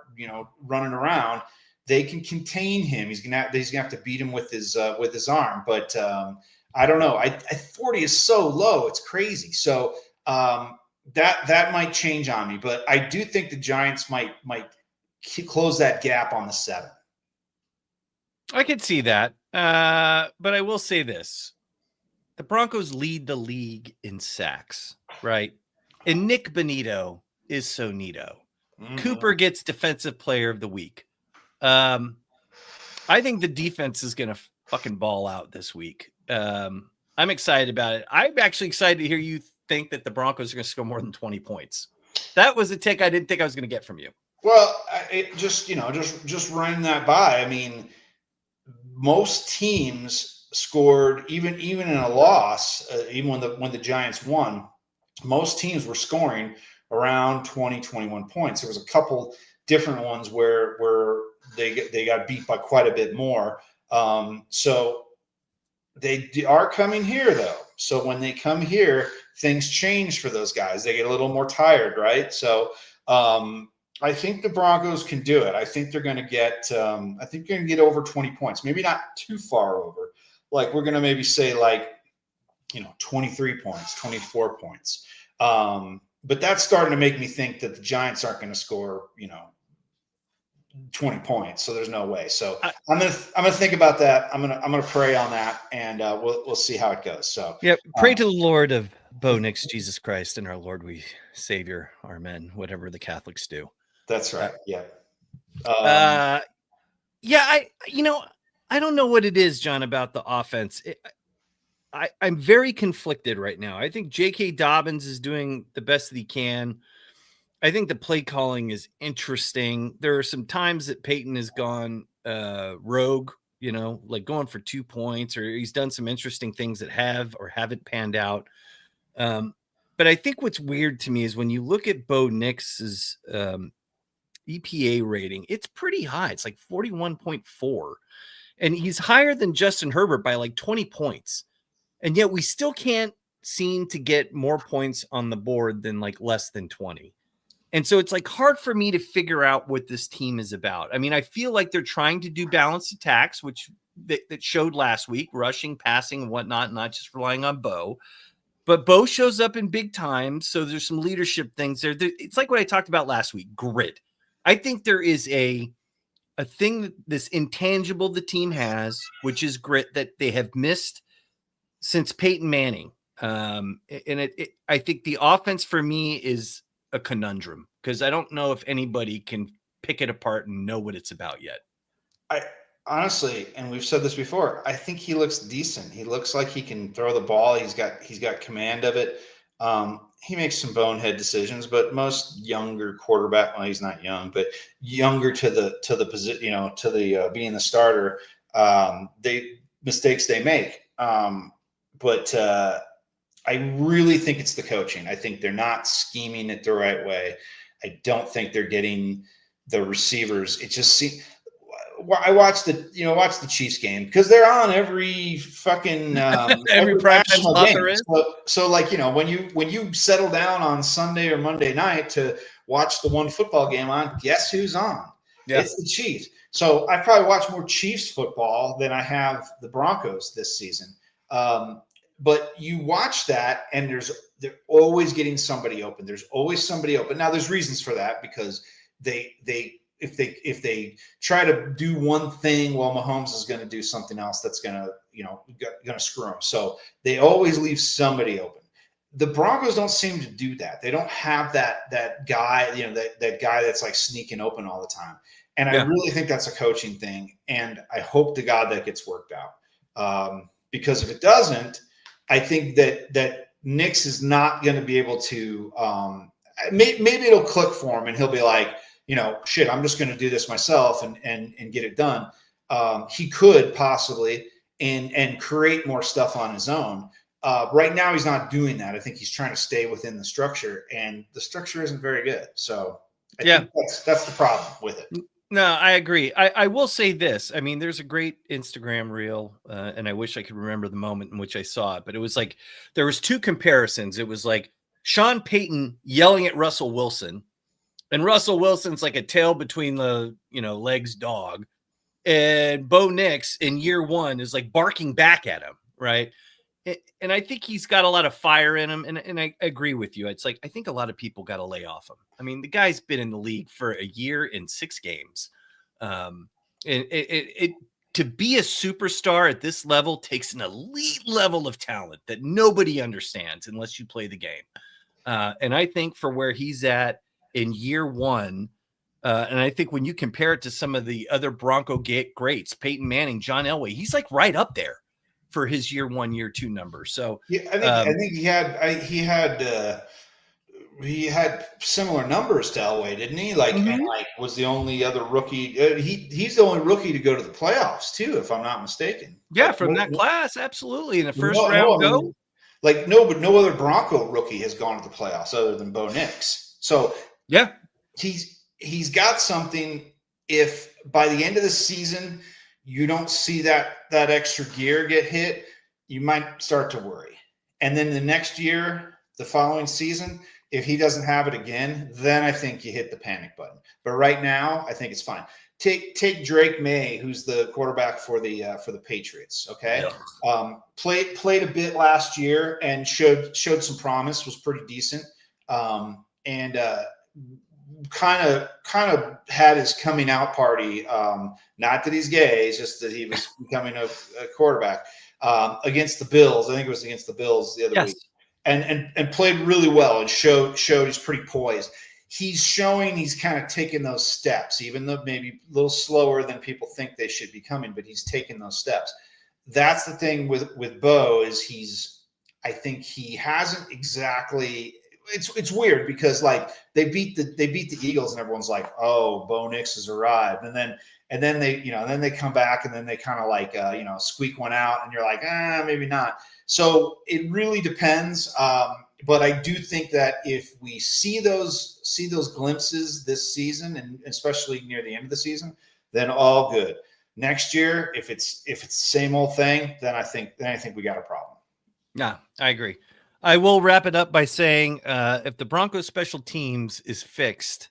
running around, they can contain him. He's gonna have to beat him with his arm. But I don't know. 40 is so low, it's crazy. So that might change on me. But I do think the Giants might close that gap on the 7.
I could see that. But I will say this. The Broncos lead the league in sacks, right? And Nick Bonito is so neato. Mm-hmm. Cooper gets Defensive Player of the Week. I think the defense is going to fucking ball out this week. I'm excited about it. I'm actually excited to hear you think that the Broncos are going to score more than 20 points. That was a take I didn't think I was going to get from you.
Well, just running that by. I mean, most teams scored even in a loss, even when the Giants won, most teams were scoring around 20, 21 points. There was a couple different ones where they got beat by quite a bit more. So they are coming here, though. So when they come here, things change for those guys. They get a little more tired, right? So I think the Broncos can do it. I think they're going to get over 20 points. Maybe not too far over. Like we're going to maybe say 23 points, 24 points. But that's starting to make me think that the Giants aren't going to score, 20 points. So there's no way. So I'm gonna think about that. I'm gonna pray on that, and we'll see how it goes. So
pray to the Lord of Bo Nix, Jesus Christ, and our Lord, we Savior, Amen. Whatever the Catholics do.
That's right.
I don't know what it is, John, about the offense. I'm very conflicted right now. I think J.K. Dobbins is doing the best that he can. I think the play calling is interesting. There are some times that Peyton has gone rogue, like going for 2 points, or he's done some interesting things that have or haven't panned out. But I think what's weird to me is when you look at Bo Nix's EPA rating, it's pretty high. It's like 41.4. And he's higher than Justin Herbert by like 20 points. And yet we still can't seem to get more points on the board than like less than 20. And so it's like hard for me to figure out what this team is about. I mean, I feel like they're trying to do balanced attacks, which that showed last week, rushing, passing, and whatnot, not just relying on Bo. But Bo shows up in big times, so there's some leadership things there. It's like what I talked about last week, grit. I think there is a thing, this intangible the team has, which is grit, that they have missed since Peyton Manning. And I think the offense for me is a conundrum because I don't know if anybody can pick it apart and know what it's about yet.
I honestly, and we've said this before, I think he looks decent. He looks like he can throw the ball. He's got command of it. He makes some bonehead decisions, but most younger quarterback, well, he's not young, but younger to the position, to the being the starter, mistakes they make. But I really think it's the coaching. I think they're not scheming it the right way. I don't think they're getting the receivers. It just seems. I watched the Chiefs game because they're on every fucking
every national game.
So when you settle down on Sunday or Monday night to watch the one football game on, guess who's on? Yeah. It's the Chiefs. So I probably watch more Chiefs football than I have the Broncos this season. But you watch that, and they're always getting somebody open. There's always somebody open. Now there's reasons for that because if they try to do one thing while Mahomes is going to do something else, that's going to screw them. So they always leave somebody open. The Broncos don't seem to do that. They don't have that guy, that guy that's like sneaking open all the time. And I
Yeah.
really think that's a coaching thing. And I hope to God that gets worked out. Because if it doesn't, I think that Nix is not going to be able to, maybe it'll click for him and he'll be like, shit, I'm just going to do this myself and get it done. He could possibly and create more stuff on his own. Right now, he's not doing that. I think he's trying to stay within the structure, and the structure isn't very good. So I think that's the problem with it.
No, I agree. I will say this. I mean, there's a great Instagram reel, and I wish I could remember the moment in which I saw it, but it was like there was two comparisons. It was like Sean Payton yelling at Russell Wilson, and Russell Wilson's like a tail between the legs dog, and Bo Nix in year one is like barking back at him, right? And I think he's got a lot of fire in him, and I agree with you. It's like I think a lot of people got to lay off him. I mean, the guy's been in the league for a year and 6 games, and it to be a superstar at this level takes an elite level of talent that nobody understands unless you play the game. And I think for where he's at in year one, and I think when you compare it to some of the other Bronco greats, Peyton Manning, John Elway, he's like right up there for his year 1, year 2 numbers. So
yeah, I think he had similar numbers to Elway, didn't he? Like, and like was the only other rookie. He's the only rookie to go to the playoffs too, if I'm not mistaken.
Yeah,
like,
from that class, absolutely in the first round go.
But no other Bronco rookie has gone to the playoffs other than Bo Nix. So
yeah,
he's got something. If by the end of the season you don't see that extra gear get hit, you might start to worry. And then the next year, the following season, if he doesn't have it again, then I think you hit the panic button. But right now, I think it's fine. Take Drake May, who's the quarterback for the Patriots. Okay, yeah. Played a bit last year and showed some promise. Was pretty decent. And kind of had his coming out party. Not that he's gay, it's just that he was becoming a quarterback against the Bills. I think it was against the Bills the other week, and played really well and showed he's pretty poised. He's showing he's kind of taking those steps, even though maybe a little slower than people think they should be coming, but he's taking those steps. That's the thing with Bo is I think he hasn't exactly. It's weird because like they beat the Eagles and everyone's like, oh, Bo Nix has arrived, and then they come back and then they kind of like squeak one out and you're like, maybe not. So it really depends. But I do think that if we see those glimpses this season, and especially near the end of the season, then all good. Next year, if it's the same old thing, then I think we got a problem.
Yeah, I agree. I will wrap it up by saying if the Broncos special teams is fixed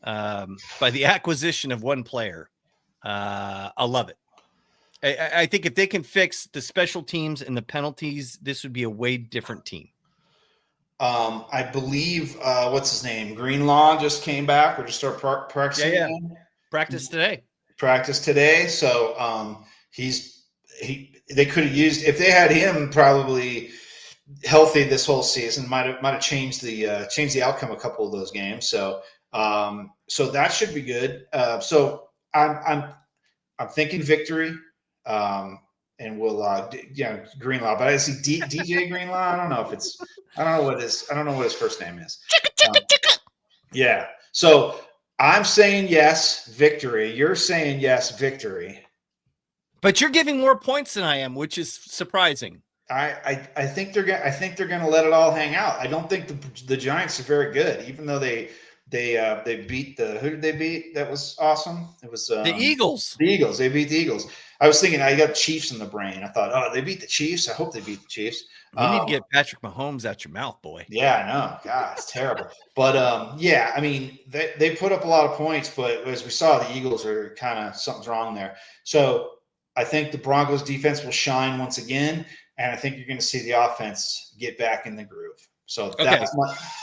by the acquisition of one player, I'll love it. I think if they can fix the special teams and the penalties, this would be a way different team.
I believe what's his name? Greenlaw just came back or just started practicing.
Yeah. Practice today. So they could have used, if they had him probably healthy this whole season, might have changed the outcome of a couple of those games. So that should be good. So I'm thinking victory. And we'll Greenlaw, but I see DJ Greenlaw. I don't know what his first name is. Yeah. So I'm saying yes, victory. You're saying yes, victory. But you're giving more points than I am, which is surprising.
I think they're gonna let it all hang out. I don't think the Giants are very good, even though they beat who did they beat? That was awesome. It was
the Eagles.
The Eagles. They beat the Eagles. I was thinking I got Chiefs in the brain. I thought, oh, they beat the Chiefs. I hope they beat the Chiefs.
You need to get Patrick Mahomes out your mouth, boy.
Yeah, I know. God, it's terrible. But yeah, I mean, they put up a lot of points, but as we saw, the Eagles are kind of something's wrong there. So I think the Broncos defense will shine once again, and I think you're going to see the offense get back in the groove. So
okay.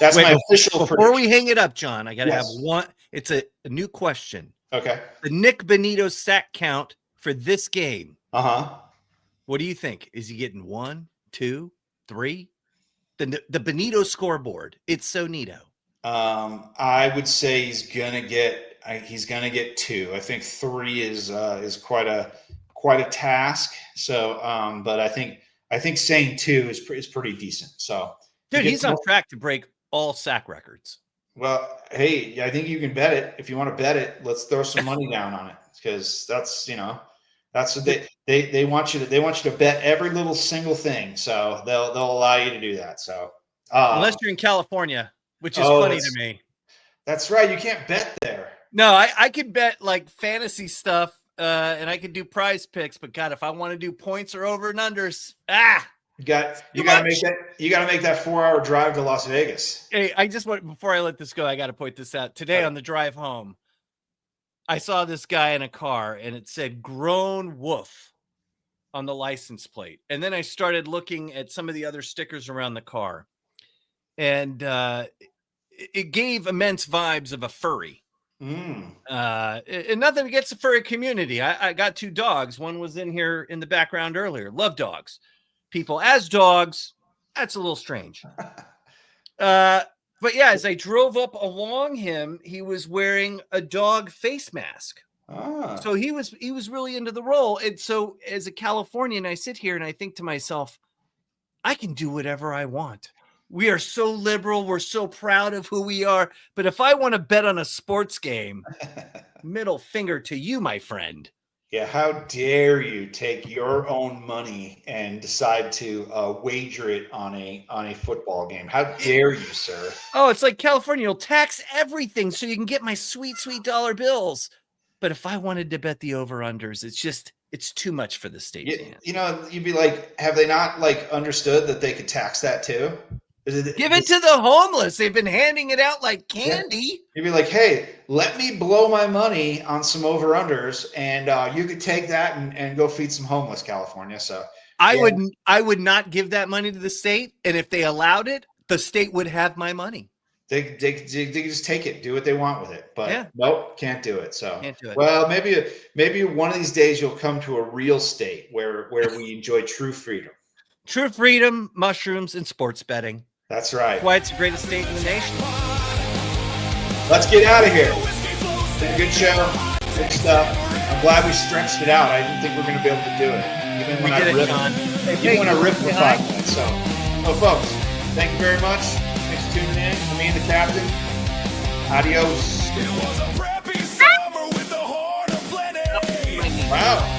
that's my official prediction.
Before we hang it up, John, I got to have one. It's a new question.
Okay.
The Nick Bonito sack count for this game. What do you think? Is he getting 1, 2, 3? The Bonito scoreboard. It's so neato.
I would say he's gonna get he's gonna get 2. I think 3 is quite a task. So, but I think saying 2 is pretty decent. So,
dude, he's on track to break all sack records.
Well, hey, I think you can bet it. If you want to bet it, let's throw some money down on it, because that's what they want you to bet every little single thing. So they'll allow you to do that. So
unless you're in California, which is funny to me.
That's right. You can't bet there.
No, I could bet like fantasy stuff, and I could do prize picks. But God, if I want to do points or over and unders,
You got to make that 4-hour drive to Las Vegas.
Hey, before I let this go, I got to point this out. Today on the drive home, I saw this guy in a car and it said "Grown Wolf" on the license plate. And then I started looking at some of the other stickers around the car, and it gave immense vibes of a furry. And nothing against the furry community. I got 2 dogs. One was in here in the background earlier. Love dogs. People as dogs, that's a little strange. But yeah, as I drove up along him, he was wearing a dog face mask. So he was really into the role. And so as a Californian, I sit here and I think to myself, I can do whatever I want. We are so liberal. We're so proud of who we are. But if I want to bet on a sports game, middle finger to you, my friend.
Yeah, how dare you take your own money and decide to wager it on a football game? How dare you, sir?
Oh, it's like California. You'll tax everything so you can get my sweet, sweet dollar bills. But if I wanted to bet the over-unders, it's too much for the state.
You'd be like, have they not understood that they could tax that too?
Give it to the homeless. They've been handing it out like candy.
Yeah. You'd be like, hey, let me blow my money on some over-unders, and you could take that and go feed some homeless, California. So
I would not give that money to the state, and if they allowed it, the state would have my money.
They just take it, do what they want with it. But nope, can't do it. So
can't do it.
Well, maybe one of these days you'll come to a real state where we enjoy true freedom.
True freedom, mushrooms, and sports betting.
That's right.
That's why it's the greatest state in the nation.
Let's get out of here. Good show. Good stuff. I'm glad we stretched it out. I didn't think we were going to be able to do it. Even when I ripped for 5 minutes. So, folks, thank you very much. Thanks for tuning in. For me and the captain. Adios. Wow.